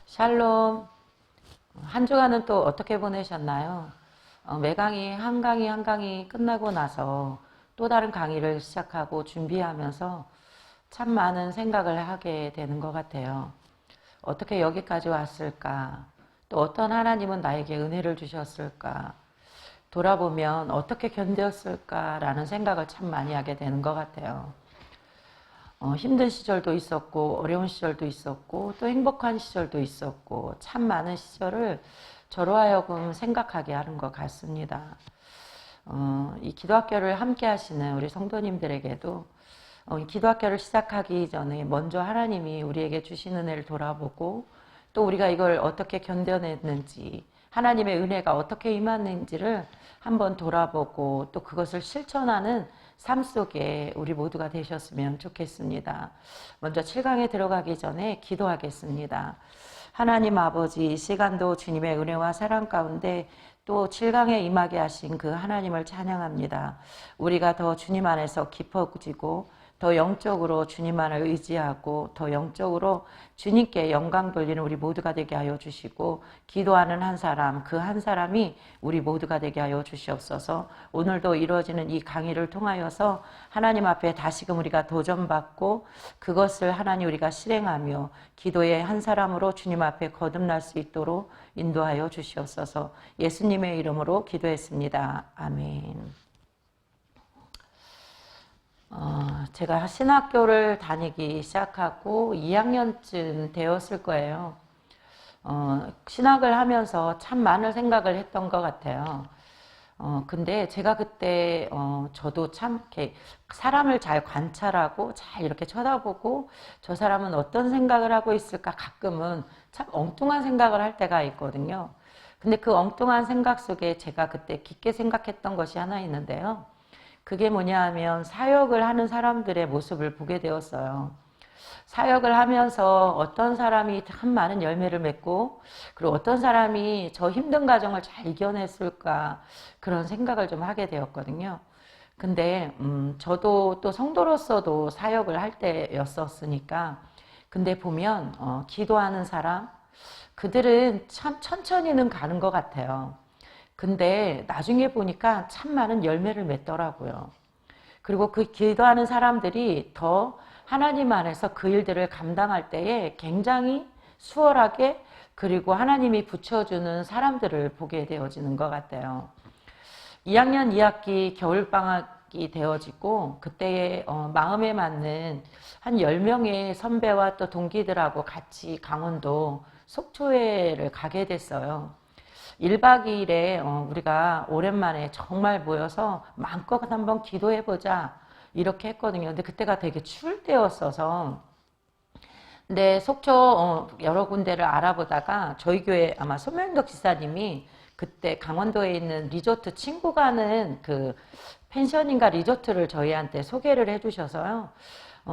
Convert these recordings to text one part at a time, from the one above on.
샬롬. 한 주간은 또 어떻게 보내셨나요? 매강이 한 강의 한 강의 끝나고 나서 또 다른 강의를 시작하고 준비하면서 참 많은 생각을 하게 되는 것 같아요. 어떻게 여기까지 왔을까? 또 어떤 하나님은 나에게 은혜를 주셨을까? 돌아보면 어떻게 견뎠을까라는 생각을 참 많이 하게 되는 것 같아요. 힘든 시절도 있었고 어려운 시절도 있었고 또 행복한 시절도 있었고 참 많은 시절을 저로 하여금 생각하게 하는 것 같습니다. 이 기도학교를 함께 하시는 우리 성도님들에게도 기도학교를 시작하기 전에 먼저 하나님이 우리에게 주신 은혜를 돌아보고 또 우리가 이걸 어떻게 견뎌냈는지 하나님의 은혜가 어떻게 임하는지를 한번 돌아보고 또 그것을 실천하는 삶 속에 우리 모두가 되셨으면 좋겠습니다. 먼저 7강에 들어가기 전에 기도하겠습니다. 하나님 아버지, 이 시간도 주님의 은혜와 사랑 가운데 또 7강에 임하게 하신 그 하나님을 찬양합니다. 우리가 더 주님 안에서 깊어지고 더 영적으로 주님만을 의지하고 더 영적으로 주님께 영광 돌리는 우리 모두가 되게 하여 주시고 기도하는 한 사람, 그 한 사람이 우리 모두가 되게 하여 주시옵소서. 오늘도 이루어지는 이 강의를 통하여서 하나님 앞에 다시금 우리가 도전받고 그것을 하나님 우리가 실행하며 기도의 한 사람으로 주님 앞에 거듭날 수 있도록 인도하여 주시옵소서. 예수님의 이름으로 기도했습니다. 아멘. 제가 신학교를 다니기 시작하고 2학년쯤 되었을 거예요. 신학을 하면서 참 많은 생각을 했던 것 같아요. 근데 제가 그때, 저도 참 이렇게 사람을 잘 관찰하고 잘 이렇게 쳐다보고 저 사람은 어떤 생각을 하고 있을까 가끔은 참 엉뚱한 생각을 할 때가 있거든요. 근데 그 엉뚱한 생각 속에 제가 그때 깊게 생각했던 것이 하나 있는데요. 그게 뭐냐 하면 사역을 하는 사람들의 모습을 보게 되었어요. 사역을 하면서 어떤 사람이 참 많은 열매를 맺고 그리고 어떤 사람이 저 힘든 과정을 잘 이겨냈을까 그런 생각을 좀 하게 되었거든요. 근데 저도 또 성도로서도 사역을 할 때였었으니까 근데 보면 기도하는 사람 그들은 참 천천히는 가는 것 같아요. 근데 나중에 보니까 참 많은 열매를 맺더라고요. 그리고 그 기도하는 사람들이 더 하나님 안에서 그 일들을 감당할 때에 굉장히 수월하게 그리고 하나님이 붙여주는 사람들을 보게 되어지는 것 같아요. 2학년 2학기 겨울방학이 되어지고 그때에 마음에 맞는 한 10명의 선배와 또 동기들하고 같이 강원도 속초회를 가게 됐어요. 1박 2일에 우리가 오랜만에 정말 모여서 마음껏 한번 기도해보자 이렇게 했거든요. 근데 그때가 되게 추울 때였어서 근데 속초 여러 군데를 알아보다가 저희 교회 아마 손명덕 지사님이 그때 강원도에 있는 리조트 친구 가는 그 펜션인가 리조트를 저희한테 소개를 해주셔서요.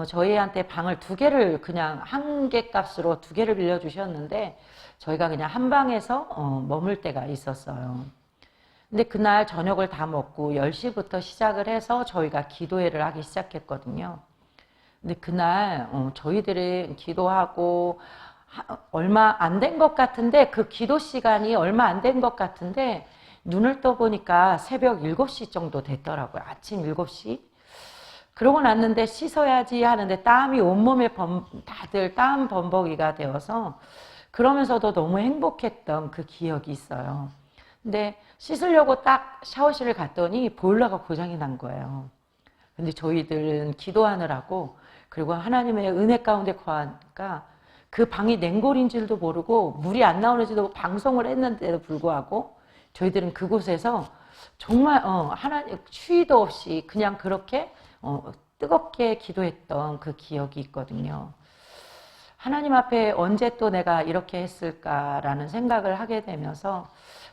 저희한테 방을 2개를 그냥 한 개 값으로 2개를 빌려주셨는데 저희가 그냥 한 방에서 머물 때가 있었어요. 근데 그날 저녁을 다 먹고 10시부터 시작을 해서 저희가 기도회를 하기 시작했거든요. 근데 그날 저희들은 기도하고 얼마 안 된 것 같은데 그 기도 시간이 얼마 안 된 것 같은데 눈을 떠보니까 새벽 7시 정도 됐더라고요. 아침 7시. 그러고 났는데 씻어야지 하는데 땀이 온몸에 다들 땀 범벅이가 되어서 그러면서도 너무 행복했던 그 기억이 있어요. 근데 씻으려고 딱 샤워실을 갔더니 보일러가 고장이 난 거예요. 근데 저희들은 기도하느라고 그리고 하나님의 은혜 가운데 거하니까 그 방이 냉골인 줄도 모르고 물이 안 나오는지도 방송을 했는데도 불구하고 저희들은 그곳에서 정말 하나님 추위도 없이 그냥 그렇게 뜨겁게 기도했던 그 기억이 있거든요. 하나님 앞에 언제 또 내가 이렇게 했을까라는 생각을 하게 되면서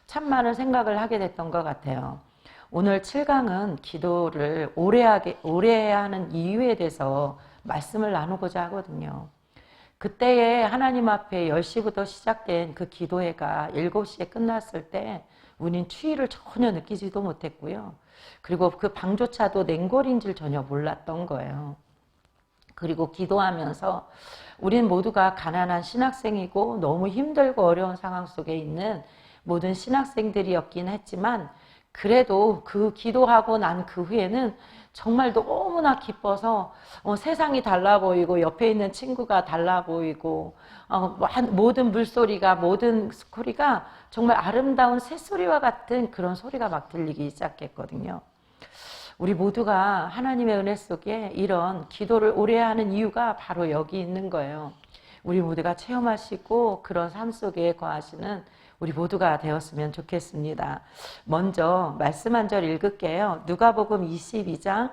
참 많은 생각을 하게 됐던 것 같아요. 오늘 7강은 기도를 오래 해야 하는 이유에 대해서 말씀을 나누고자 하거든요. 그때에 하나님 앞에 10시부터 시작된 그 기도회가 7시에 끝났을 때 우린 추위를 전혀 느끼지도 못했고요. 그리고 그 방조차도 냉골인 줄 전혀 몰랐던 거예요. 그리고 기도하면서 우린 모두가 가난한 신학생이고 너무 힘들고 어려운 상황 속에 있는 모든 신학생들이었긴 했지만 그래도 그 기도하고 난 그 후에는 정말 너무나 기뻐서 세상이 달라 보이고 옆에 있는 친구가 달라 보이고 모든 물소리가 모든 소리가 정말 아름다운 새소리와 같은 그런 소리가 막 들리기 시작했거든요. 우리 모두가 하나님의 은혜 속에 이런 기도를 오래 하는 이유가 바로 여기 있는 거예요. 우리 모두가 체험하시고 그런 삶 속에 거하시는 우리 모두가 되었으면 좋겠습니다. 먼저 말씀 한 절 읽을게요. 누가복음 22장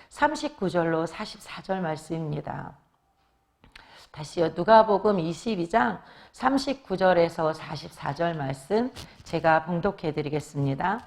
39절로 44절 말씀입니다. 다시요. 누가복음 22장 39절에서 44절 말씀 제가 봉독해 드리겠습니다.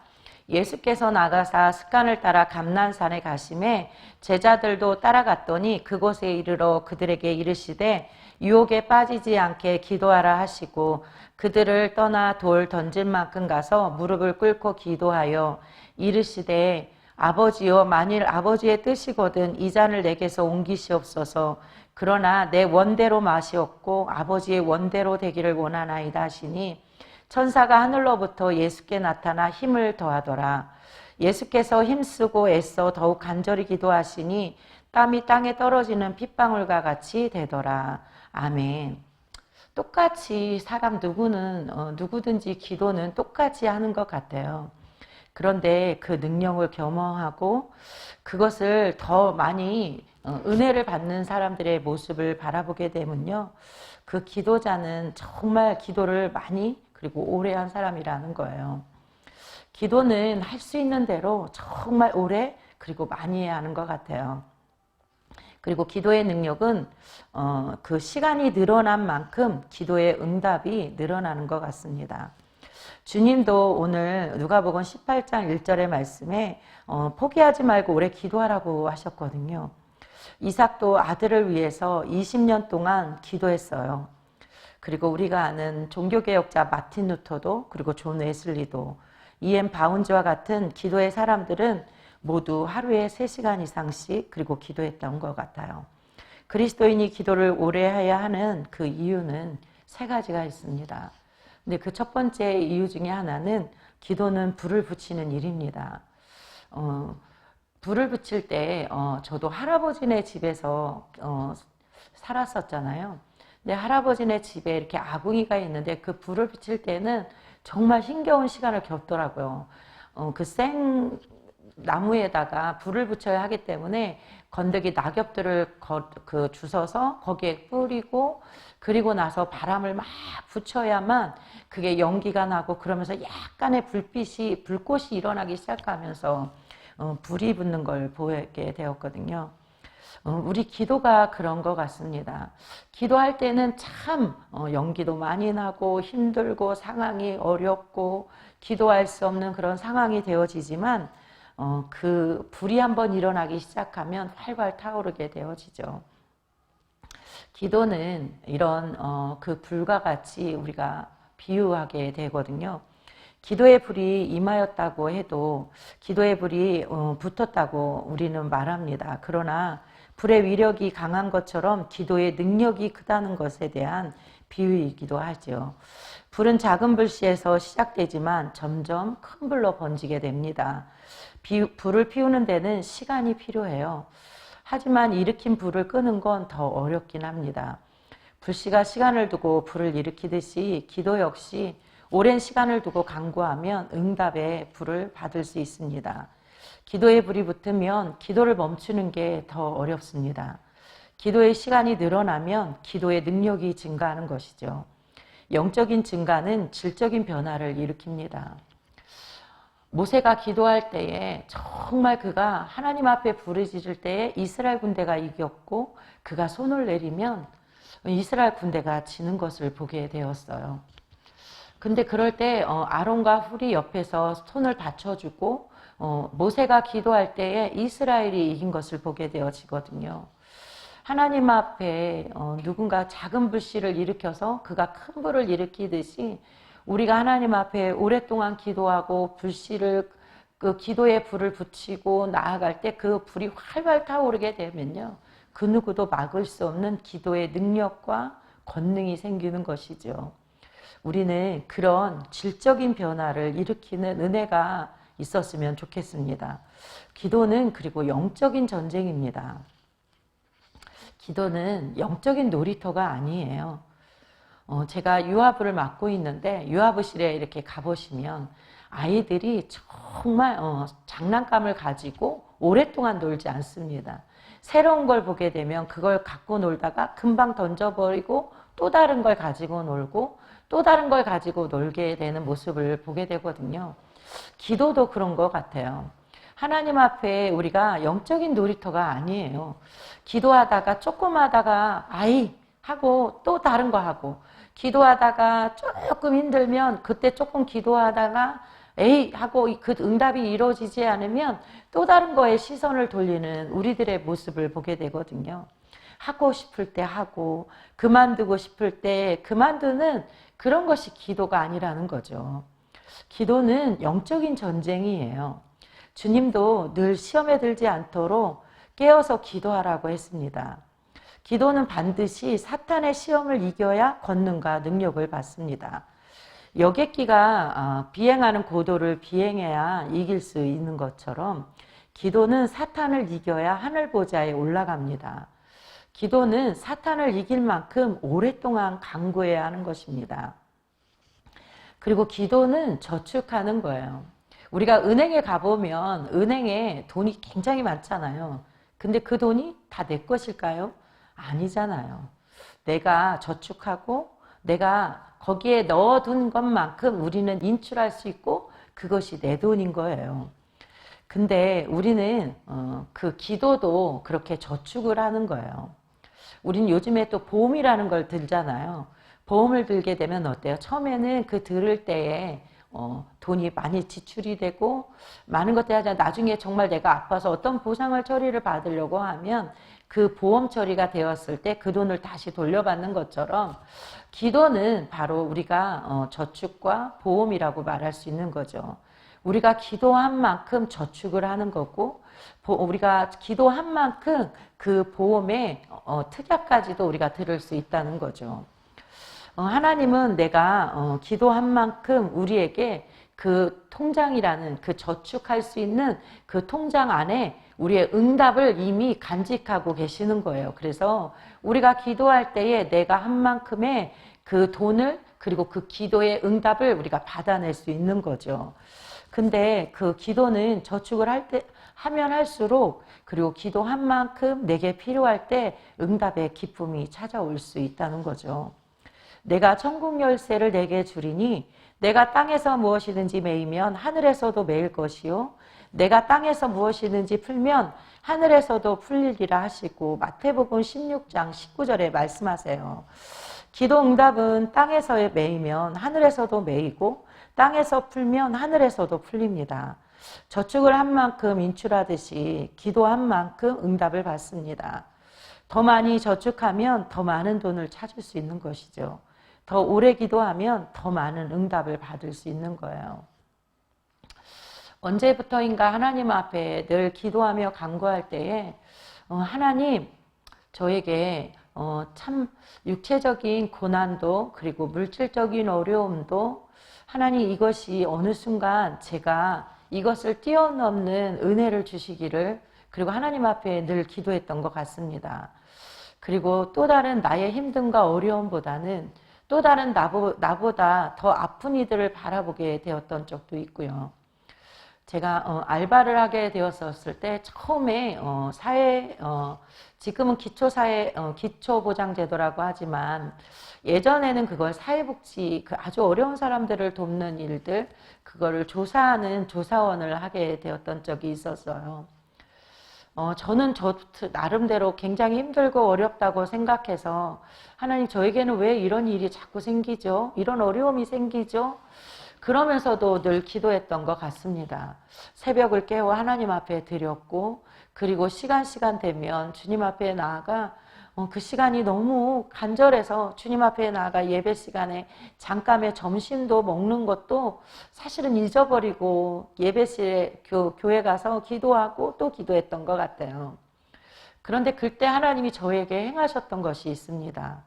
예수께서 나가사 습관을 따라 감난산에 가심에 제자들도 따라갔더니 그곳에 이르러 그들에게 이르시되 유혹에 빠지지 않게 기도하라 하시고 그들을 떠나 돌 던질 만큼 가서 무릎을 꿇고 기도하여 이르시되 아버지여 만일 아버지의 뜻이거든 이 잔을 내게서 옮기시옵소서. 그러나 내 원대로 마시옵고 아버지의 원대로 되기를 원하나이다 하시니 천사가 하늘로부터 예수께 나타나 힘을 더하더라. 예수께서 힘쓰고 애써 더욱 간절히 기도하시니 땀이 땅에 떨어지는 핏방울과 같이 되더라. 아멘. 똑같이 사람 누구든지 기도는 똑같이 하는 것 같아요. 그런데 그 능력을 겸허하고 그것을 더 많이 은혜를 받는 사람들의 모습을 바라보게 되면요. 그 기도자는 정말 기도를 많이 그리고 오래 한 사람이라는 거예요. 기도는 할 수 있는 대로 정말 오래 그리고 많이 해야 하는 것 같아요. 그리고 기도의 능력은 그 시간이 늘어난 만큼 기도의 응답이 늘어나는 것 같습니다. 주님도 오늘 누가복음 18장 1절의 말씀에 포기하지 말고 오래 기도하라고 하셨거든요. 이삭도 아들을 위해서 20년 동안 기도했어요. 그리고 우리가 아는 종교개혁자 마틴 루터도 그리고 존 웨슬리도 E.M. 바운즈와 같은 기도의 사람들은 모두 하루에 3시간 이상씩 그리고 기도했던 것 같아요. 그리스도인이 기도를 오래 해야 하는 그 이유는 3가지가 있습니다. 근데 그 첫 번째 이유 중에 하나는 기도는 불을 붙이는 일입니다. 불을 붙일 때 저도 할아버지네 집에서 살았었잖아요. 근데 할아버지네 집에 이렇게 아궁이가 있는데 그 불을 붙일 때는 정말 힘겨운 시간을 겪더라고요. 그 생 나무에다가 불을 붙여야 하기 때문에 건더기 낙엽들을 주워서 거기에 뿌리고 그리고 나서 바람을 막 붙여야만 그게 연기가 나고 그러면서 약간의 불꽃이 일어나기 시작하면서 불이 붙는 걸 보게 되었거든요. 우리 기도가 그런 것 같습니다. 기도할 때는 참 연기도 많이 나고 힘들고 상황이 어렵고 기도할 수 없는 그런 상황이 되어지지만 그 불이 한번 일어나기 시작하면 활활 타오르게 되어지죠. 기도는 이런 그 불과 같이 우리가 비유하게 되거든요. 기도의 불이 임하였다고 해도 기도의 불이 붙었다고 우리는 말합니다. 그러나 불의 위력이 강한 것처럼 기도의 능력이 크다는 것에 대한 비유이기도 하죠. 불은 작은 불씨에서 시작되지만 점점 큰 불로 번지게 됩니다. 불을 피우는 데는 시간이 필요해요. 하지만 일으킨 불을 끄는 건 더 어렵긴 합니다. 불씨가 시간을 두고 불을 일으키듯이 기도 역시 오랜 시간을 두고 간구하면 응답의 불을 받을 수 있습니다. 기도의 불이 붙으면 기도를 멈추는 게 더 어렵습니다. 기도의 시간이 늘어나면 기도의 능력이 증가하는 것이죠. 영적인 증가는 질적인 변화를 일으킵니다. 모세가 기도할 때에 정말 그가 하나님 앞에 부르짖을 때에 이스라엘 군대가 이겼고 그가 손을 내리면 이스라엘 군대가 지는 것을 보게 되었어요. 근데 그럴 때 아론과 훌이 옆에서 손을 받쳐주고 모세가 기도할 때에 이스라엘이 이긴 것을 보게 되어지거든요. 하나님 앞에 누군가 작은 불씨를 일으켜서 그가 큰 불을 일으키듯이 우리가 하나님 앞에 오랫동안 기도하고 불씨를 그 기도의 불을 붙이고 나아갈 때 그 불이 활활 타오르게 되면요. 그 누구도 막을 수 없는 기도의 능력과 권능이 생기는 것이죠. 우리는 그런 질적인 변화를 일으키는 은혜가 있었으면 좋겠습니다. 기도는 그리고 영적인 전쟁입니다. 기도는 영적인 놀이터가 아니에요. 제가 유아부를 맡고 있는데 유아부실에 이렇게 가보시면 아이들이 정말 장난감을 가지고 오랫동안 놀지 않습니다. 새로운 걸 보게 되면 그걸 갖고 놀다가 금방 던져버리고 또 다른 걸 가지고 놀고 또 다른 걸 가지고 놀게 되는 모습을 보게 되거든요. 기도도 그런 것 같아요. 하나님 앞에 우리가 영적인 놀이터가 아니에요. 기도하다가 조금 하다가 아이 하고 또 다른 거 하고, 기도하다가 조금 힘들면 그때 조금 기도하다가 에이 하고 그 응답이 이루어지지 않으면 또 다른 거에 시선을 돌리는 우리들의 모습을 보게 되거든요. 하고 싶을 때 하고 그만두고 싶을 때 그만두는 그런 것이 기도가 아니라는 거죠. 기도는 영적인 전쟁이에요. 주님도 늘 시험에 들지 않도록 깨어서 기도하라고 했습니다. 기도는 반드시 사탄의 시험을 이겨야 권능과 능력을 받습니다. 여객기가 비행하는 고도를 비행해야 이길 수 있는 것처럼 기도는 사탄을 이겨야 하늘 보좌에 올라갑니다. 기도는 사탄을 이길 만큼 오랫동안 간구해야 하는 것입니다. 그리고 기도는 저축하는 거예요. 우리가 은행에 가보면 은행에 돈이 굉장히 많잖아요. 근데 그 돈이 다 내 것일까요? 아니잖아요. 내가 저축하고 내가 거기에 넣어둔 것만큼 우리는 인출할 수 있고 그것이 내 돈인 거예요. 근데 우리는 그 기도도 그렇게 저축을 하는 거예요. 우리는 요즘에 또 보험이라는 걸 들잖아요. 보험을 들게 되면 어때요? 처음에는 그 들을 때에 돈이 많이 지출이 되고 많은 것들이 하자 나중에 정말 내가 아파서 어떤 보상을 처리를 받으려고 하면 그 보험 처리가 되었을 때 그 돈을 다시 돌려받는 것처럼 기도는 바로 우리가 저축과 보험이라고 말할 수 있는 거죠. 우리가 기도한 만큼 저축을 하는 거고 우리가 기도한 만큼 그 보험의 특약까지도 우리가 들을 수 있다는 거죠. 하나님은 내가 기도한 만큼 우리에게 그 통장이라는 그 저축할 수 있는 그 통장 안에 우리의 응답을 이미 간직하고 계시는 거예요. 그래서 우리가 기도할 때에 내가 한 만큼의 그 돈을 그리고 그 기도의 응답을 우리가 받아낼 수 있는 거죠. 근데 그 기도는 저축을 하면 할수록 그리고 기도한 만큼 내게 필요할 때 응답의 기쁨이 찾아올 수 있다는 거죠. 내가 천국 열쇠를 내게 주리니 내가 땅에서 무엇이든지 매이면 하늘에서도 매일 것이요 내가 땅에서 무엇이든지 풀면 하늘에서도 풀리리라 하시고 마태복음 16장 19절에 말씀하세요. 기도 응답은 땅에서 매이면 하늘에서도 매이고 땅에서 풀면 하늘에서도 풀립니다. 저축을 한 만큼 인출하듯이 기도한 만큼 응답을 받습니다. 더 많이 저축하면 더 많은 돈을 찾을 수 있는 것이죠. 더 오래 기도하면 더 많은 응답을 받을 수 있는 거예요. 언제부터인가 하나님 앞에 늘 기도하며 간구할 때에 하나님 저에게 참 육체적인 고난도 그리고 물질적인 어려움도 하나님 이것이 어느 순간 제가 이것을 뛰어넘는 은혜를 주시기를 그리고 하나님 앞에 늘 기도했던 것 같습니다. 그리고 또 다른 나의 힘듦과 어려움보다는 또 다른 나보다 더 아픈 이들을 바라보게 되었던 적도 있고요. 제가 알바를 하게 되었을 때 처음에 지금은 기초보장제도라고 하지만 예전에는 그걸 사회복지 그 아주 어려운 사람들을 돕는 일들 그거를 조사하는 조사원을 하게 되었던 적이 있었어요. 저는 저 나름대로 굉장히 힘들고 어렵다고 생각해서 하나님 저에게는 왜 이런 일이 자꾸 생기죠? 이런 어려움이 생기죠? 그러면서도 늘 기도했던 것 같습니다. 새벽을 깨워 하나님 앞에 드렸고 그리고 시간 되면 주님 앞에 나아가 그 시간이 너무 간절해서 주님 앞에 나아가 예배 시간에 잠깐의 점심도 먹는 것도 사실은 잊어버리고 예배실에 교회 가서 기도하고 또 기도했던 것 같아요. 그런데 그때 하나님이 저에게 행하셨던 것이 있습니다.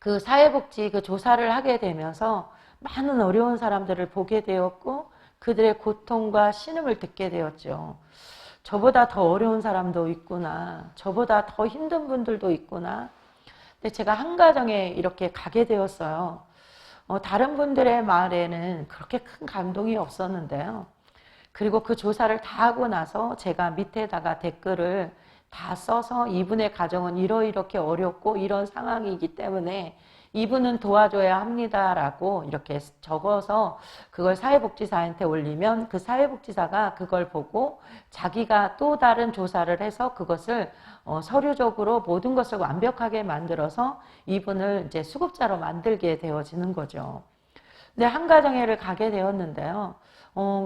그 사회복지 그 조사를 하게 되면서 많은 어려운 사람들을 보게 되었고 그들의 고통과 신음을 듣게 되었죠. 저보다 더 어려운 사람도 있구나. 저보다 더 힘든 분들도 있구나. 근데 제가 한 가정에 이렇게 가게 되었어요. 다른 분들의 말에는 그렇게 큰 감동이 없었는데요. 그리고 그 조사를 다 하고 나서 제가 밑에다가 댓글을 다 써서 이분의 가정은 이렇게 어렵고 이런 상황이기 때문에 이분은 도와줘야 합니다라고 이렇게 적어서 그걸 사회복지사한테 올리면 그 사회복지사가 그걸 보고 자기가 또 다른 조사를 해서 그것을 서류적으로 모든 것을 완벽하게 만들어서 이분을 이제 수급자로 만들게 되어지는 거죠. 근데 한 가정회를 가게 되었는데요.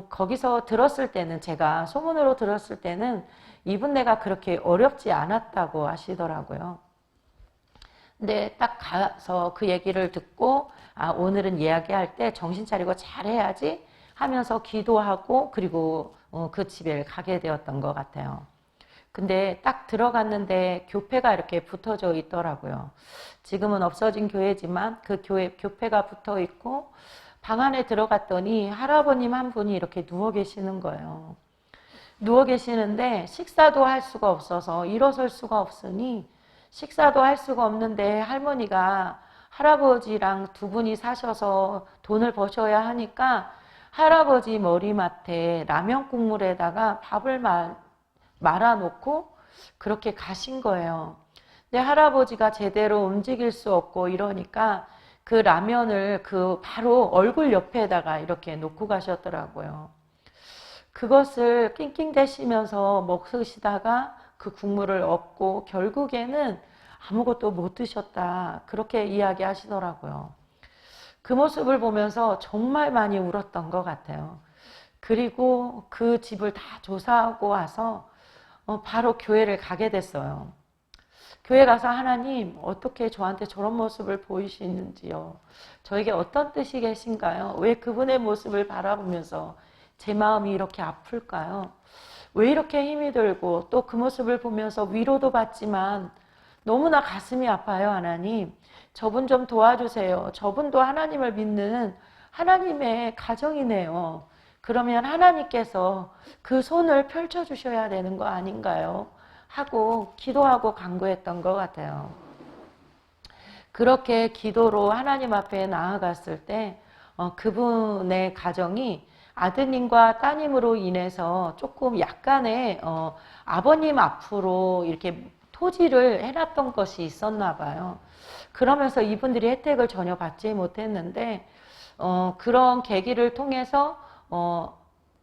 거기서 들었을 때는 제가 소문으로 들었을 때는 이분네가 그렇게 어렵지 않았다고 하시더라고요. 근데 딱 가서 그 얘기를 듣고 오늘은 이야기할 때 정신 차리고 잘해야지 하면서 기도하고 그리고 그 집에 가게 되었던 것 같아요. 근데 딱 들어갔는데 교회가 이렇게 붙어져 있더라고요. 지금은 없어진 교회지만 그 교회가 붙어 있고 방 안에 들어갔더니 할아버님 한 분이 이렇게 누워 계시는 거예요. 누워 계시는데 식사도 할 수가 없어서 일어설 수가 없으니 식사도 할 수가 없는데 할머니가 할아버지랑 두 분이 사셔서 돈을 버셔야 하니까 할아버지 머리맡에 라면 국물에다가 밥을 말아놓고 그렇게 가신 거예요. 근데 할아버지가 제대로 움직일 수 없고 이러니까 그 라면을 그 바로 얼굴 옆에다가 이렇게 놓고 가셨더라고요. 그것을 낑낑대시면서 먹으시다가 그 국물을 얻고 결국에는 아무것도 못 드셨다. 그렇게 이야기하시더라고요. 그 모습을 보면서 정말 많이 울었던 것 같아요. 그리고 그 집을 다 조사하고 와서 바로 교회를 가게 됐어요. 교회 가서 하나님 어떻게 저한테 저런 모습을 보이시는지요. 저에게 어떤 뜻이 계신가요? 왜 그분의 모습을 바라보면서 제 마음이 이렇게 아플까요? 왜 이렇게 힘이 들고 또 그 모습을 보면서 위로도 받지만 너무나 가슴이 아파요. 하나님 저분 좀 도와주세요. 저분도 하나님을 믿는 하나님의 가정이네요. 그러면 하나님께서 그 손을 펼쳐주셔야 되는 거 아닌가요? 하고 기도하고 간구했던 것 같아요. 그렇게 기도로 하나님 앞에 나아갔을 때 그분의 가정이 아드님과 따님으로 인해서 조금 약간의 아버님 앞으로 이렇게 토지를 해놨던 것이 있었나 봐요. 그러면서 이분들이 혜택을 전혀 받지 못했는데 그런 계기를 통해서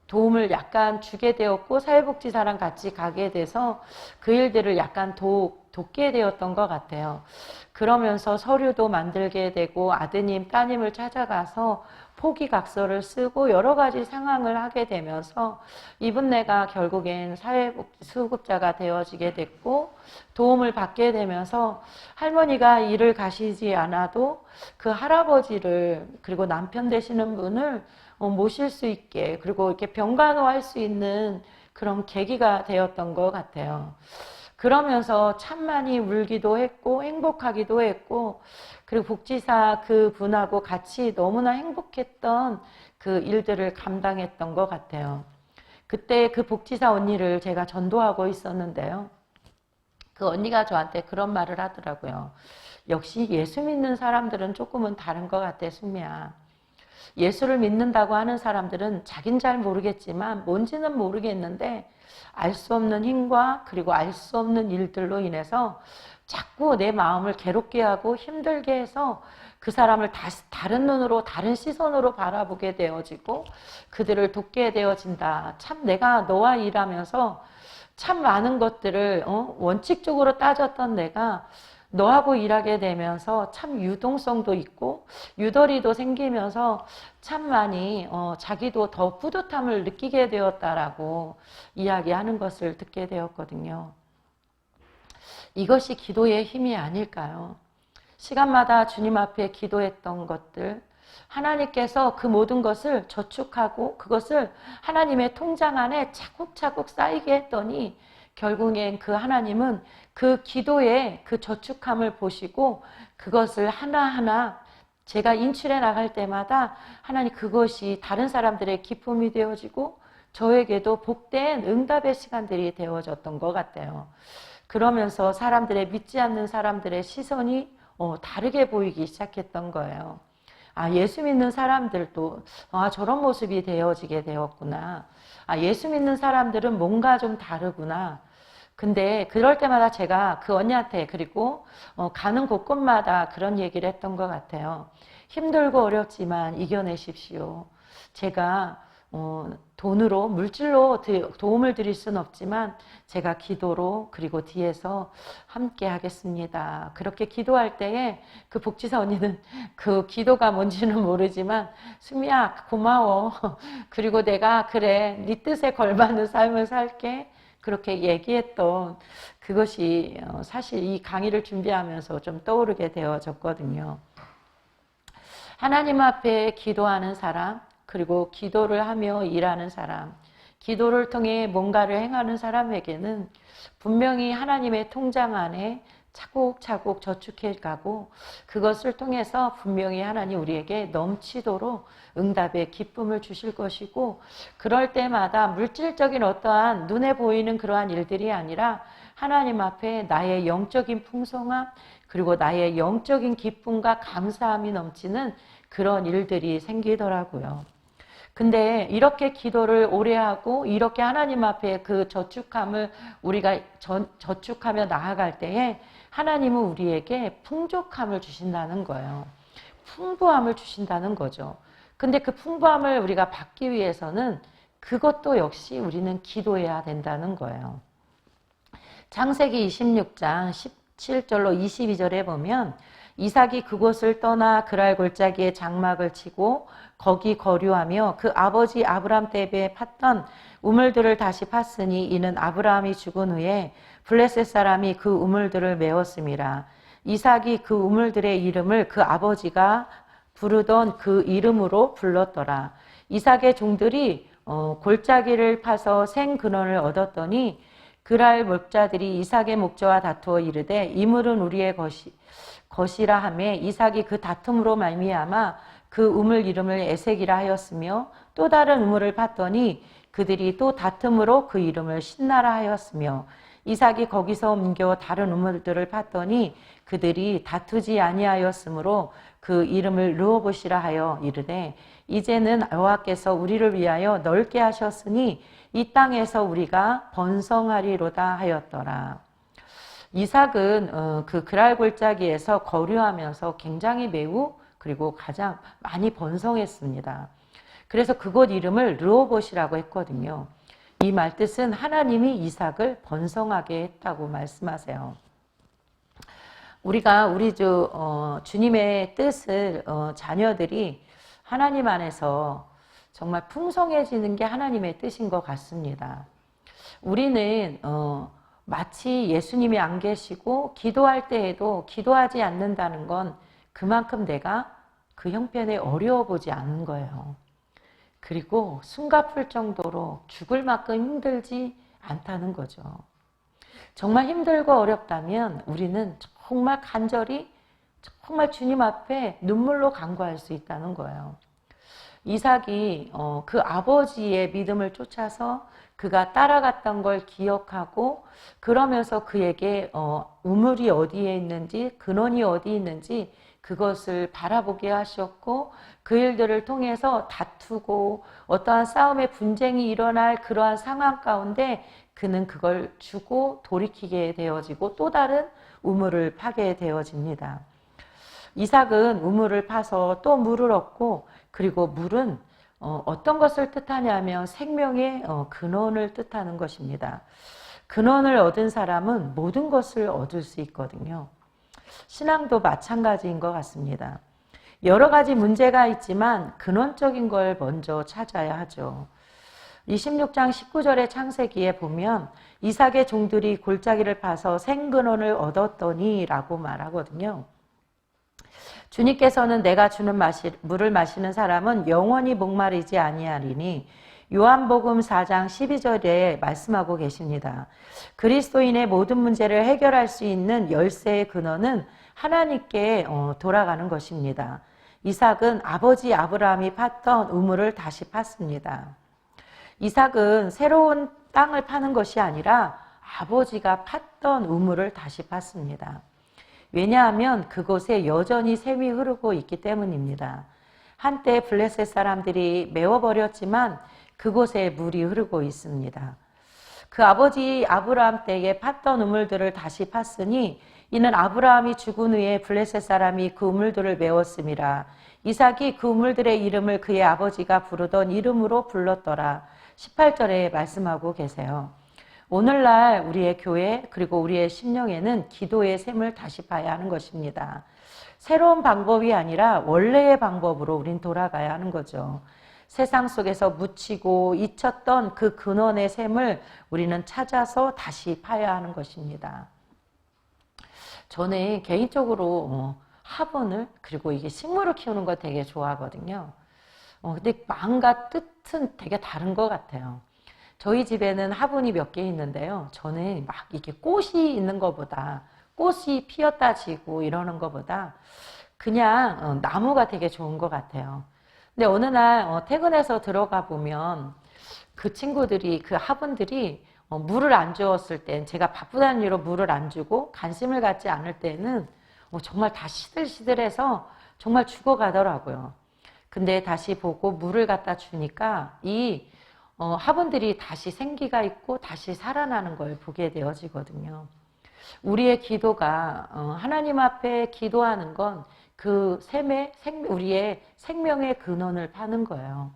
도움을 약간 주게 되었고 사회복지사랑 같이 가게 돼서 그 일들을 약간 돕게 되었던 것 같아요. 그러면서 서류도 만들게 되고 아드님, 따님을 찾아가서 포기각서를 쓰고 여러 가지 상황을 하게 되면서 이분네가 결국엔 사회수급자가 되어지게 됐고 도움을 받게 되면서 할머니가 일을 가시지 않아도 그 할아버지를 그리고 남편 되시는 분을 모실 수 있게 그리고 이렇게 병간호할 수 있는 그런 계기가 되었던 것 같아요. 그러면서 참 많이 울기도 했고 행복하기도 했고 그리고 복지사 그 분하고 같이 너무나 행복했던 그 일들을 감당했던 것 같아요. 그때 그 복지사 언니를 제가 전도하고 있었는데요. 그 언니가 저한테 그런 말을 하더라고요. 역시 예수 믿는 사람들은 조금은 다른 것 같아, 수미야. 예수를 믿는다고 하는 사람들은 자긴 잘 모르겠지만 뭔지는 모르겠는데 알 수 없는 힘과 그리고 알 수 없는 일들로 인해서 자꾸 내 마음을 괴롭게 하고 힘들게 해서 그 사람을 다른 눈으로 다른 시선으로 바라보게 되어지고 그들을 돕게 되어진다. 참 내가 너와 일하면서 참 많은 것들을 원칙적으로 따졌던 내가 너하고 일하게 되면서 참 유동성도 있고 유도리도 생기면서 참 많이 자기도 더 뿌듯함을 느끼게 되었다라고 이야기하는 것을 듣게 되었거든요. 이것이 기도의 힘이 아닐까요? 시간마다 주님 앞에 기도했던 것들 하나님께서 그 모든 것을 저축하고 그것을 하나님의 통장 안에 차곡차곡 쌓이게 했더니 결국엔 그 하나님은 그 기도의 그 저축함을 보시고 그것을 하나하나 제가 인출해 나갈 때마다 하나님 그것이 다른 사람들의 기쁨이 되어지고 저에게도 복된 응답의 시간들이 되어졌던 것 같아요. 그러면서 사람들의 믿지 않는 사람들의 시선이 다르게 보이기 시작했던 거예요. 아, 예수 믿는 사람들도 저런 모습이 되어지게 되었구나. 아, 예수 믿는 사람들은 뭔가 좀 다르구나. 근데 그럴 때마다 제가 그 언니한테 그리고 가는 곳곳마다 그런 얘기를 했던 것 같아요. 힘들고 어렵지만 이겨내십시오. 제가 돈으로 물질로 도움을 드릴 수는 없지만 제가 기도로 그리고 뒤에서 함께 하겠습니다. 그렇게 기도할 때에 그 복지사 언니는 그 기도가 뭔지는 모르지만 수미야 고마워. 그리고 내가 그래 네 뜻에 걸맞는 삶을 살게. 그렇게 얘기했던 그것이 사실 이 강의를 준비하면서 좀 떠오르게 되어졌거든요. 하나님 앞에 기도하는 사람, 그리고 기도를 하며 일하는 사람, 기도를 통해 뭔가를 행하는 사람에게는 분명히 하나님의 통장 안에 차곡차곡 저축해 가고 그것을 통해서 분명히 하나님 우리에게 넘치도록 응답의 기쁨을 주실 것이고 그럴 때마다 물질적인 어떠한 눈에 보이는 그러한 일들이 아니라 하나님 앞에 나의 영적인 풍성함 그리고 나의 영적인 기쁨과 감사함이 넘치는 그런 일들이 생기더라고요. 근데 이렇게 기도를 오래 하고 이렇게 하나님 앞에 그 저축함을 우리가 저축하며 나아갈 때에 하나님은 우리에게 풍족함을 주신다는 거예요. 풍부함을 주신다는 거죠. 근데 그 풍부함을 우리가 받기 위해서는 그것도 역시 우리는 기도해야 된다는 거예요. 창세기 26장 17절로 22절에 보면 이삭이 그곳을 떠나 그랄 골짜기에 장막을 치고 거기 거류하며 그 아버지 아브람 때에 팠던 우물들을 다시 팠으니 이는 아브라함이 죽은 후에 블레셋 사람이 그 우물들을 메웠음이라. 이삭이 그 우물들의 이름을 그 아버지가 부르던 그 이름으로 불렀더라. 이삭의 종들이 골짜기를 파서 생 근원을 얻었더니 그랄 목자들이 이삭의 목자와 다투어 이르되 이 물은 우리의 것이라 하매 이삭이 그 다툼으로 말미암아 그 우물 이름을 에색이라 하였으며 또 다른 우물을 팠더니 그들이 또 다툼으로 그 이름을 신나라 하였으며 이삭이 거기서 옮겨 다른 우물들을 팠더니 그들이 다투지 아니하였으므로 그 이름을 르호봇이라 하여 이르되 이제는 여호와께서 우리를 위하여 넓게 하셨으니 이 땅에서 우리가 번성하리로다 하였더라. 이삭은 그 그랄 골짜기에서 거류하면서 굉장히 매우 그리고 가장 많이 번성했습니다. 그래서 그곳 이름을 르호봇이라고 했거든요. 이 말뜻은 하나님이 이삭을 번성하게 했다고 말씀하세요. 우리가 우리 주님의 뜻을 자녀들이 하나님 안에서 정말 풍성해지는 게 하나님의 뜻인 것 같습니다. 우리는 마치 예수님이 안 계시고 기도할 때에도 기도하지 않는다는 건 그만큼 내가 그 형편에 어려워 보지 않은 거예요. 그리고 숨가쁠 정도로 죽을 만큼 힘들지 않다는 거죠. 정말 힘들고 어렵다면 우리는 정말 간절히 정말 주님 앞에 눈물로 간구할 수 있다는 거예요. 이삭이 그 아버지의 믿음을 쫓아서 그가 따라갔던 걸 기억하고 그러면서 그에게 우물이 어디에 있는지 근원이 어디 있는지 그것을 바라보게 하셨고 그 일들을 통해서 다투고 어떠한 싸움의 분쟁이 일어날 그러한 상황 가운데 그는 그걸 주고 돌이키게 되어지고 또 다른 우물을 파게 되어집니다. 이삭은 우물을 파서 또 물을 얻고 그리고 물은 어떤 것을 뜻하냐면 생명의 근원을 뜻하는 것입니다. 근원을 얻은 사람은 모든 것을 얻을 수 있거든요. 신앙도 마찬가지인 것 같습니다. 여러 가지 문제가 있지만 근원적인 걸 먼저 찾아야 하죠. 26장 19절의 창세기에 보면 이삭의 종들이 골짜기를 파서 생근원을 얻었더니 라고 말하거든요. 주님께서는 내가 주는 물을 마시는 사람은 영원히 목마르지 아니하리니 요한복음 4장 12절에 말씀하고 계십니다. 그리스도인의 모든 문제를 해결할 수 있는 열쇠의 근원은 하나님께 돌아가는 것입니다. 이삭은 아버지 아브라함이 팠던 우물을 다시 팠습니다. 이삭은 새로운 땅을 파는 것이 아니라 아버지가 팠던 우물을 다시 팠습니다. 왜냐하면 그곳에 여전히 샘이 흐르고 있기 때문입니다. 한때 블레셋 사람들이 메워버렸지만 그곳에 물이 흐르고 있습니다. 그 아버지 아브라함 때에 팠던 우물들을 다시 팠으니 이는 아브라함이 죽은 후에 블레셋 사람이 그 우물들을 메웠음이라. 이삭이 그 우물들의 이름을 그의 아버지가 부르던 이름으로 불렀더라. 18절에 말씀하고 계세요. 오늘날 우리의 교회 그리고 우리의 심령에는 기도의 샘을 다시 봐야 하는 것입니다. 새로운 방법이 아니라 원래의 방법으로 우린 돌아가야 하는 거죠. 세상 속에서 묻히고 잊혔던 그 근원의 샘을 우리는 찾아서 다시 파야 하는 것입니다. 저는 개인적으로 화분을 그리고 이게 식물을 키우는 거 되게 좋아하거든요. 근데 마음과 뜻은 되게 다른 것 같아요. 저희 집에는 화분이 몇 개 있는데요. 저는 막 이렇게 꽃이 있는 것보다 꽃이 피었다 지고 이러는 것보다 그냥 나무가 되게 좋은 것 같아요. 근데 어느 날 퇴근해서 들어가 보면 그 친구들이 그 화분들이 물을 안 주었을 땐 제가 바쁘다는 이유로 물을 안 주고 관심을 갖지 않을 때는 정말 다 시들시들해서 정말 죽어가더라고요. 근데 다시 보고 물을 갖다 주니까 이 화분들이 다시 생기가 있고 다시 살아나는 걸 보게 되어지거든요. 우리의 기도가 하나님 앞에 기도하는 건 그 샘의 우리의 생명의 근원을 파는 거예요.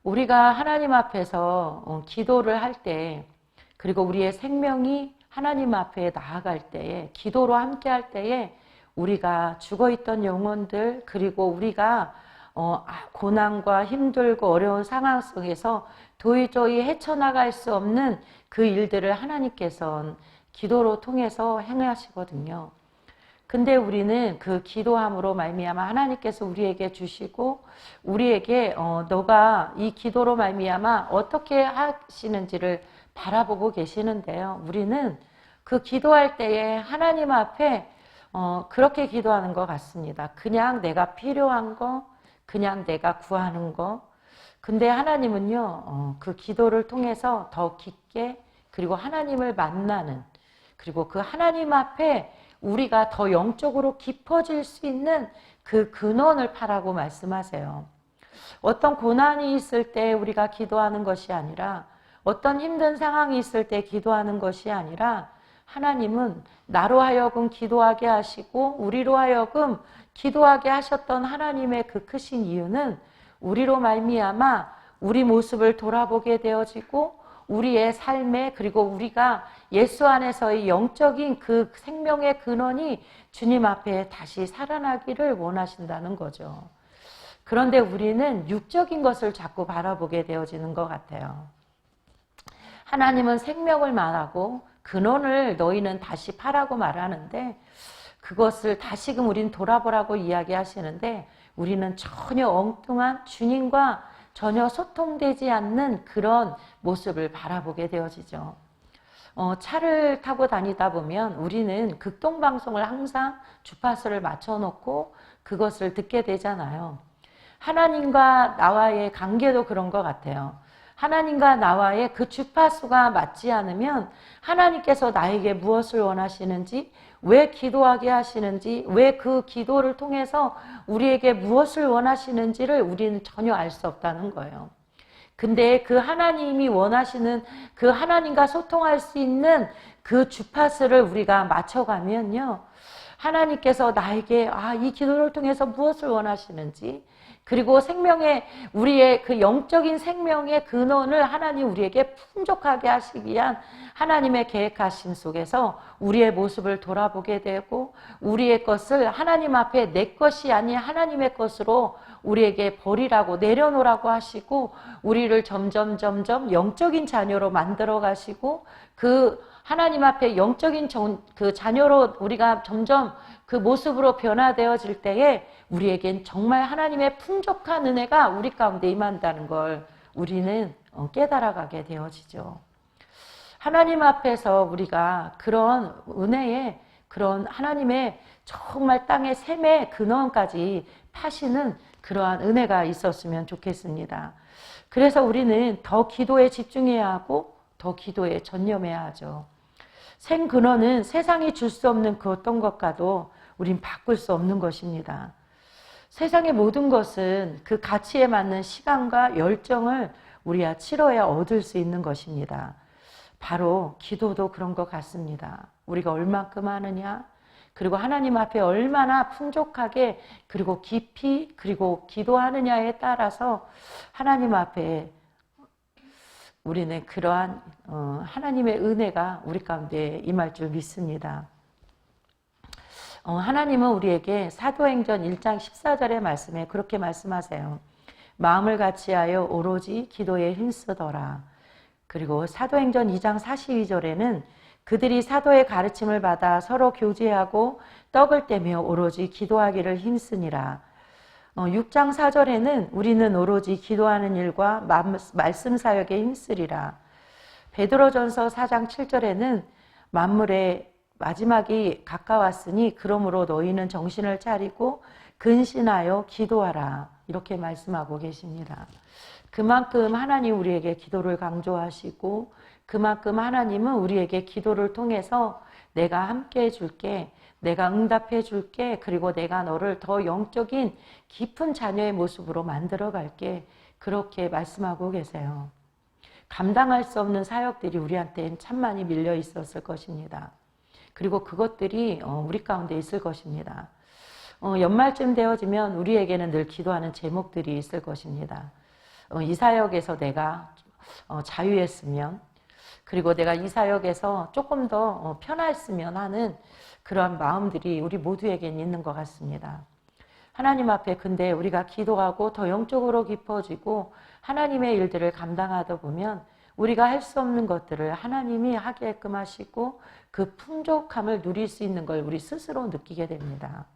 우리가 하나님 앞에서 기도를 할 때 그리고 우리의 생명이 하나님 앞에 나아갈 때에 기도로 함께 할 때에 우리가 죽어있던 영혼들 그리고 우리가 고난과 힘들고 어려운 상황 속에서 도저히 헤쳐나갈 수 없는 그 일들을 하나님께서는 기도로 통해서 행하시거든요. 근데 우리는 그 기도함으로 말미암아 하나님께서 우리에게 주시고 우리에게 너가 이 기도로 말미암아 어떻게 하시는지를 바라보고 계시는데요. 우리는 그 기도할 때에 하나님 앞에 그렇게 기도하는 것 같습니다. 그냥 내가 필요한 거, 그냥 내가 구하는 거. 근데 하나님은요, 그 기도를 통해서 더 깊게 그리고 하나님을 만나는 그리고 그 하나님 앞에 우리가 더 영적으로 깊어질 수 있는 그 근원을 파라고 말씀하세요. 어떤 고난이 있을 때 우리가 기도하는 것이 아니라 어떤 힘든 상황이 있을 때 기도하는 것이 아니라 하나님은 나로 하여금 기도하게 하시고 우리로 하여금 기도하게 하셨던 하나님의 그 크신 이유는 우리로 말미암아 우리 모습을 돌아보게 되어지고 우리의 삶에 그리고 우리가 예수 안에서의 영적인 그 생명의 근원이 주님 앞에 다시 살아나기를 원하신다는 거죠. 그런데 우리는 육적인 것을 자꾸 바라보게 되어지는 것 같아요. 하나님은 생명을 말하고 근원을 너희는 다시 파라고 말하는데 그것을 다시금 우리는 돌아보라고 이야기하시는데 우리는 전혀 엉뚱한 주님과 전혀 소통되지 않는 그런 모습을 바라보게 되어지죠. 차를 타고 다니다 보면 우리는 극동방송을 항상 주파수를 맞춰놓고 그것을 듣게 되잖아요. 하나님과 나와의 관계도 그런 것 같아요. 하나님과 나와의 그 주파수가 맞지 않으면 하나님께서 나에게 무엇을 원하시는지, 왜 기도하게 하시는지, 왜 그 기도를 통해서 우리에게 무엇을 원하시는지를 우리는 전혀 알 수 없다는 거예요. 근데 그 하나님이 원하시는 그 하나님과 소통할 수 있는 그 주파수를 우리가 맞춰가면요. 하나님께서 나에게 이 기도를 통해서 무엇을 원하시는지 그리고 생명의 우리의 그 영적인 생명의 근원을 하나님 우리에게 풍족하게 하시기 위한 하나님의 계획하심 속에서 우리의 모습을 돌아보게 되고 우리의 것을 하나님 앞에 내 것이 아닌 하나님의 것으로 우리에게 버리라고 내려놓으라고 하시고 우리를 점점 영적인 자녀로 만들어 가시고 그 하나님 앞에 영적인 그 자녀로 우리가 점점 그 모습으로 변화되어질 때에 우리에겐 정말 하나님의 풍족한 은혜가 우리 가운데 임한다는 걸 우리는 깨달아가게 되어지죠. 하나님 앞에서 우리가 그런 은혜에 그런 하나님의 정말 땅의 샘의 근원까지 파시는 그러한 은혜가 있었으면 좋겠습니다. 그래서 우리는 더 기도에 집중해야 하고 더 기도에 전념해야 하죠. 샘 근원은 세상이 줄 수 없는 그 어떤 것과도 우린 바꿀 수 없는 것입니다. 세상의 모든 것은 그 가치에 맞는 시간과 열정을 우리가 치러야 얻을 수 있는 것입니다. 바로 기도도 그런 것 같습니다. 우리가 얼만큼 하느냐, 그리고 하나님 앞에 얼마나 풍족하게 그리고 깊이 그리고 기도하느냐에 따라서 하나님 앞에 우리는 그러한 하나님의 은혜가 우리 가운데 임할 줄 믿습니다. 하나님은 우리에게 사도행전 1장 14절의 말씀에 그렇게 말씀하세요. 마음을 같이하여 오로지 기도에 힘쓰더라. 그리고 사도행전 2장 42절에는 그들이 사도의 가르침을 받아 서로 교제하고 떡을 떼며 오로지 기도하기를 힘쓰니라. 6장 4절에는 우리는 오로지 기도하는 일과 말씀 사역에 힘쓰리라. 베드로전서 4장 7절에는 만물의 마지막이 가까웠으니 그러므로 너희는 정신을 차리고 근신하여 기도하라. 이렇게 말씀하고 계십니다. 그만큼 하나님 우리에게 기도를 강조하시고 그만큼 하나님은 우리에게 기도를 통해서 내가 함께 해줄게, 내가 응답해 줄게, 그리고 내가 너를 더 영적인 깊은 자녀의 모습으로 만들어 갈게, 그렇게 말씀하고 계세요. 감당할 수 없는 사역들이 우리한테는 참 많이 밀려 있었을 것입니다. 그리고 그것들이 우리 가운데 있을 것입니다. 연말쯤 되어지면 우리에게는 늘 기도하는 제목들이 있을 것입니다. 이 사역에서 내가 자유했으면, 그리고 내가 이 사역에서 조금 더 편했으면 하는 그런 마음들이 우리 모두에겐 있는 것 같습니다. 하나님 앞에 근데 우리가 기도하고 더 영적으로 깊어지고 하나님의 일들을 감당하다 보면 우리가 할 수 없는 것들을 하나님이 하게끔 하시고 그 풍족함을 누릴 수 있는 걸 우리 스스로 느끼게 됩니다.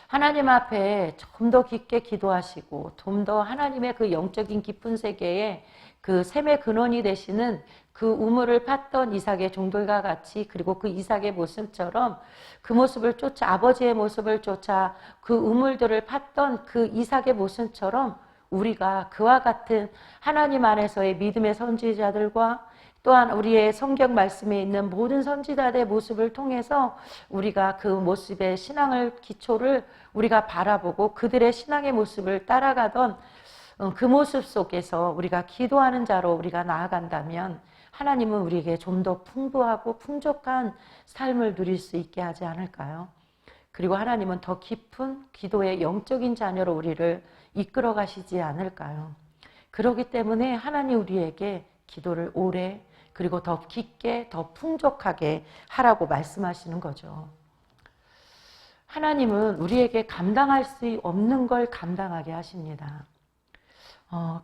하나님 앞에 좀 더 깊게 기도하시고 좀 더 하나님의 그 영적인 깊은 세계에 그 샘의 근원이 되시는 그 우물을 팠던 이삭의 종들과 같이, 그리고 그 이삭의 모습처럼 그 모습을 쫓아, 아버지의 모습을 쫓아 그 우물들을 팠던 그 이삭의 모습처럼 우리가 그와 같은 하나님 안에서의 믿음의 선지자들과 또한 우리의 성경 말씀에 있는 모든 선지자들의 모습을 통해서 우리가 그 모습의 신앙을 기초를 우리가 바라보고 그들의 신앙의 모습을 따라가던 그 모습 속에서 우리가 기도하는 자로 우리가 나아간다면 하나님은 우리에게 좀 더 풍부하고 풍족한 삶을 누릴 수 있게 하지 않을까요? 그리고 하나님은 더 깊은 기도의 영적인 자녀로 우리를 이끌어 가시지 않을까요? 그렇기 때문에 하나님 우리에게 기도를 오래 그리고 더 깊게 더 풍족하게 하라고 말씀하시는 거죠. 하나님은 우리에게 감당할 수 없는 걸 감당하게 하십니다.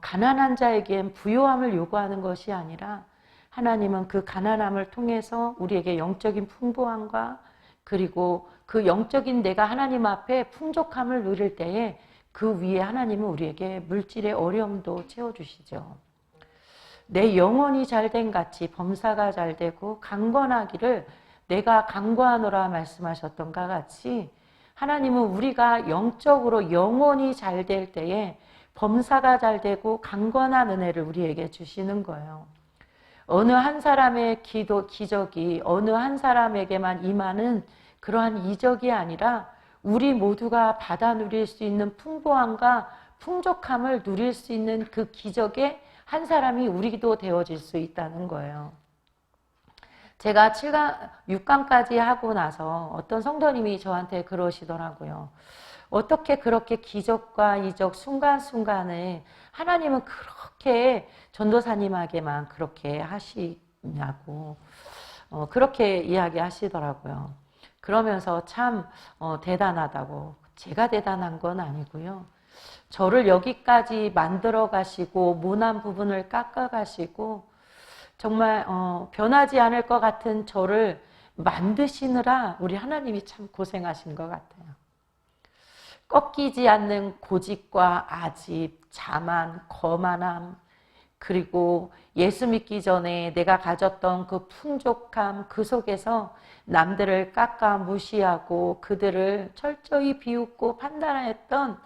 가난한 자에겐 부요함을 요구하는 것이 아니라 하나님은 그 가난함을 통해서 우리에게 영적인 풍부함과 그리고 그 영적인 내가 하나님 앞에 풍족함을 누릴 때에 그 위에 하나님은 우리에게 물질의 어려움도 채워주시죠. 내 영혼이 잘된 같이 범사가 잘되고 강건하기를 내가 강구하노라 말씀하셨던가 같이 하나님은 우리가 영적으로 영혼이 잘될 때에 범사가 잘되고 강건한 은혜를 우리에게 주시는 거예요. 어느 한 사람의 기적이 어느 한 사람에게만 임하는 그러한 이적이 아니라 우리 모두가 받아 누릴 수 있는 풍부함과 풍족함을 누릴 수 있는 그 기적의 한 사람이 우리도 되어질 수 있다는 거예요. 제가 6강까지 하고 나서 어떤 성도님이 저한테 그러시더라고요. 어떻게 그렇게 기적과 이적 순간순간에 하나님은 그렇게 전도사님에게만 그렇게 하시냐고 그렇게 이야기하시더라고요. 그러면서 참 대단하다고. 제가 대단한 건 아니고요. 저를 여기까지 만들어 가시고 모난 부분을 깎아 가시고 정말 변하지 않을 것 같은 저를 만드시느라 우리 하나님이 참 고생하신 것 같아요. 꺾이지 않는 고집과 아집, 자만, 거만함, 그리고 예수 믿기 전에 내가 가졌던 그 풍족함, 그 속에서 남들을 깎아 무시하고 그들을 철저히 비웃고 판단했던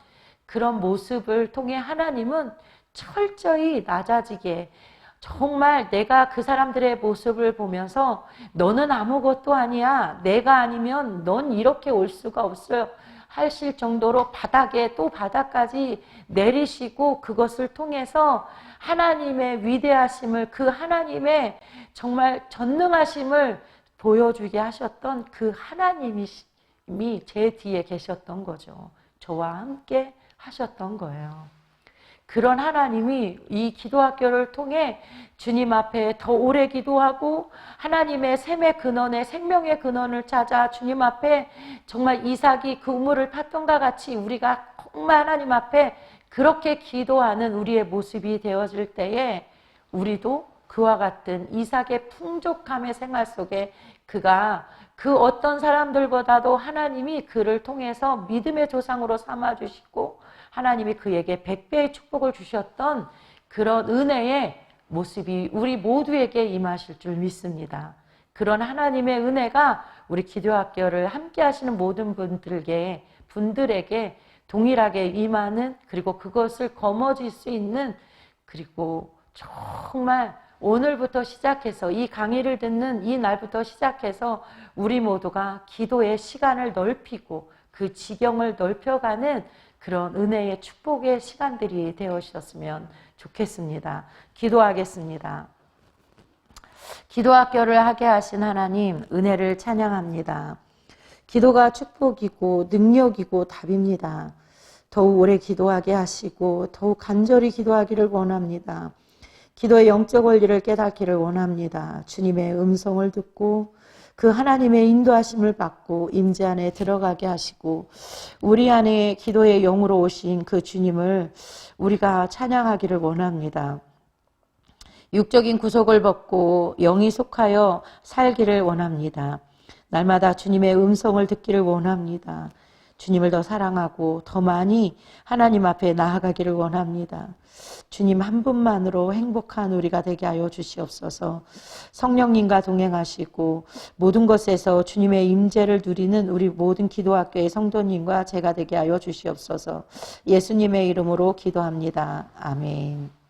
그런 모습을 통해 하나님은 철저히 낮아지게, 정말 내가 그 사람들의 모습을 보면서 너는 아무것도 아니야, 내가 아니면 넌 이렇게 올 수가 없어요 하실 정도로 바닥에 또 바닥까지 내리시고, 그것을 통해서 하나님의 위대하심을, 그 하나님의 정말 전능하심을 보여주게 하셨던 그 하나님이 제 뒤에 계셨던 거죠. 저와 함께 하셨던 거예요. 그런 하나님이 이 기도학교를 통해 주님 앞에 더 오래 기도하고 하나님의 샘의 근원에, 생명의 근원을 찾아 주님 앞에 정말 이삭이 그 우물을 팠던가 같이 우리가 정말 하나님 앞에 그렇게 기도하는 우리의 모습이 되어질 때에 우리도 그와 같은 이삭의 풍족함의 생활 속에 그가 그 어떤 사람들보다도 하나님이 그를 통해서 믿음의 조상으로 삼아주시고 하나님이 그에게 100배의 축복을 주셨던 그런 은혜의 모습이 우리 모두에게 임하실 줄 믿습니다. 그런 하나님의 은혜가 우리 기도학교를 함께 하시는 모든 분들에게 동일하게 임하는, 그리고 그것을 거머쥘 수 있는, 그리고 정말 오늘부터 시작해서 이 강의를 듣는 이 날부터 시작해서 우리 모두가 기도의 시간을 넓히고 그 지경을 넓혀가는 그런 은혜의 축복의 시간들이 되어주셨으면 좋겠습니다. 기도하겠습니다. 기도학교를 하게 하신 하나님, 은혜를 찬양합니다. 기도가 축복이고 능력이고 답입니다. 더욱 오래 기도하게 하시고 더욱 간절히 기도하기를 원합니다. 기도의 영적 원리를 깨닫기를 원합니다. 주님의 음성을 듣고 그 하나님의 인도하심을 받고 임재 안에 들어가게 하시고 우리 안에 기도의 영으로 오신 그 주님을 우리가 찬양하기를 원합니다. 육적인 구속을 벗고 영이 속하여 살기를 원합니다. 날마다 주님의 음성을 듣기를 원합니다. 주님을 더 사랑하고 더 많이 하나님 앞에 나아가기를 원합니다. 주님 한 분만으로 행복한 우리가 되게 하여 주시옵소서. 성령님과 동행하시고 모든 것에서 주님의 임재를 누리는 우리 모든 기도학교의 성도님과 제가 되게 하여 주시옵소서. 예수님의 이름으로 기도합니다. 아멘.